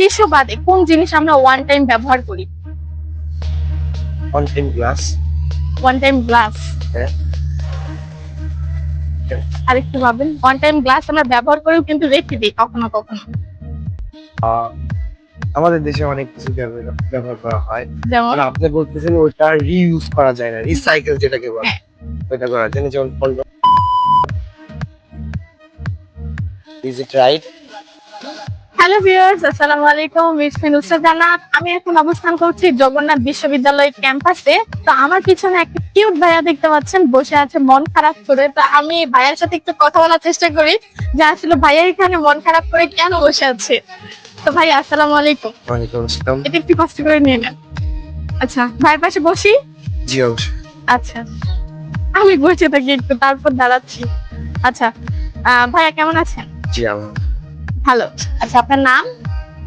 Tissue বাদে কোন জিনিস আমরা ওয়ান টাইম ব্যবহার করি? On time glass. One time glass. হ্যাঁ। আরেকটু ভাবেন, ওয়ান টাইম গ্লাস আমরা ব্যবহার করেও কিন্তু রেখে দিই কখনো কখনো। আমাদের দেশে অনেক কিছু ব্যবহার করা হয়। যেমন মানে আপনি বলতেছেন ওইটা রিইউজ করা যায় না, রিসাইকেল যেটাকে বলে হ্যাঁ। ওইটা করা যায় না, যেমন condom. Is it right? Hello viewers, আসসালামু আলাইকুম। মিস নুসরাত জান্নাত। আমি এখন অবস্থান করছি জগন্নাথ বিশ্ববিদ্যালয় ক্যাম্পাসে। তো আমার পিছনে একটা কিউট ভাইয়া দেখতে পাচ্ছেন, বসে আছে মন খারাপ করে। তো আমি ভাইয়ার সাথে একটু কথা বলার চেষ্টা করি যে আসলে ভাইয়া এখানে মন খারাপ করে কেন বসে আছে। তো ভাই আসসালামু আলাইকুম। ওয়ালাইকুম আসসালাম। এটা একটু কষ্ট করে নিয়ে নেন। আচ্ছা, ভাইয়ের পাশে বসি। জি অবশ্যই। আচ্ছা, আমি বসে থাকি একটু, তারপর দাঁড়াচ্ছি। আচ্ছা, ভাইয়া কেমন আছেন? জি আমার ভালো। আচ্ছা, আপনার নাম?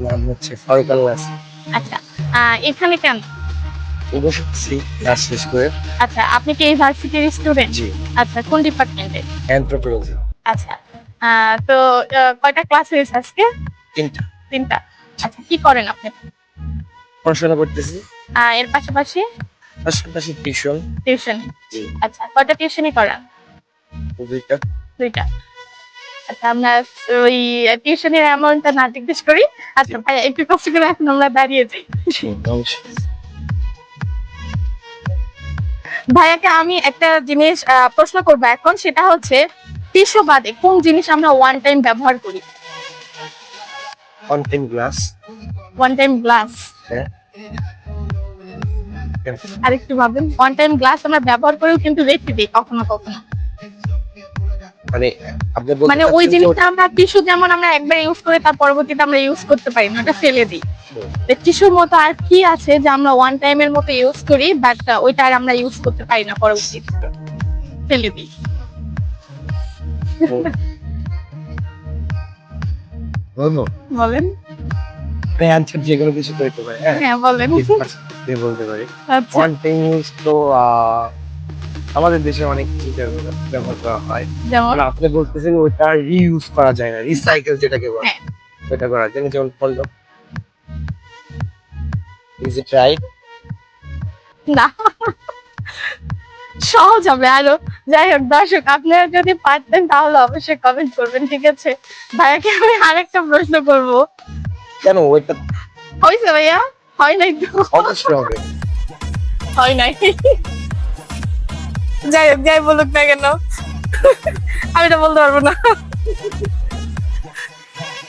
নাম হচ্ছে ফারুক আল নাসির। আচ্ছা, এখানে কেন? বসেছি ক্লাস শেষ করে। আচ্ছা, আপনি কি এই ভার্সিটির স্টুডেন্ট? জি। আচ্ছা, কোন ডিপার্টমেন্টে? অ্যানথ্রোপোলজি। আচ্ছা, তো কয়টা ক্লাস হয়েছে আজকে? তিনটা। তিনটা। আচ্ছা, কি করেন আপনি? পড়াশোনা করতেছি, এর পাশাপাশি পাশাপাশি টিউশন। টিউশন। জি। আচ্ছা, কয়টা টিউশনই করান? দুইটা। দুইটা। আচ্ছা, আমরা ওই টিউশনের অ্যামাউন্টটা না জিজ্ঞেস করি। আচ্ছা ভাইয়া, একটু কষ্ট করে এখন আমরা দাঁড়িয়ে যাই। অবশ্যই। ভাইয়াকে আমি একটা জিনিস প্রশ্ন করবো এখন, সেটা হচ্ছে টিস্যু বাদে কোন জিনিস আমরা ওয়ান টাইম ব্যবহার করি? On time glass. One time glass. হ্যাঁ। আরেকটু ভাবেন, ওয়ান টাইম গ্লাস আমরা ব্যবহার করেও কিন্তু রেখে দিই কখনো কখনো। মানে আপনি বলতে মানে ওই জিনিসটা আমরা টিস্যু যেমন আমরা একবার ইউজ করে তার পরবর্তীতে আমরা ইউজ করতে পারি না, ওটা ফেলে দিই। টিস্যুর মতো আর কি আছে যে আমরা ওয়ান টাইমের মতো ইউজ করি, বাট ওইটা আর আমরা ইউজ করতে পারি না পরবর্তীতে, ফেলে দিই। বলবো বলেন। অ্যানসার যে কোনো কিছু করতে পারে। হ্যাঁ বলেন। বলতে পারি আচ্ছা, ওয়ান টাইম ইউজ তো আমাদের দেশে অনেক কিছু ব্যবহার করা হয়। যেমন মানে আপনি বলতেছেন ওইটা রিইউজ করা যায় না, রিসাইকেল যেটাকে বলে হ্যাঁ। ওইটা করা যায় না, যেমন কন্ডম। Is it right? না, সহজ হবে আরো। যাই হোক দর্শক, আপনারা যদি পারতেন তাহলে অবশ্যই কমেন্ট করবেন, ঠিক আছে? ভাইয়াকে আমি আরেকটা প্রশ্ন করবো। কেন ওইটা হয়েছে ভাইয়া? হয় নাই তো? অবশ্যই হবে। হয় নাই। যাই হোক, যাই বলুক না কেন, আমি এটা বলতে পারবো না।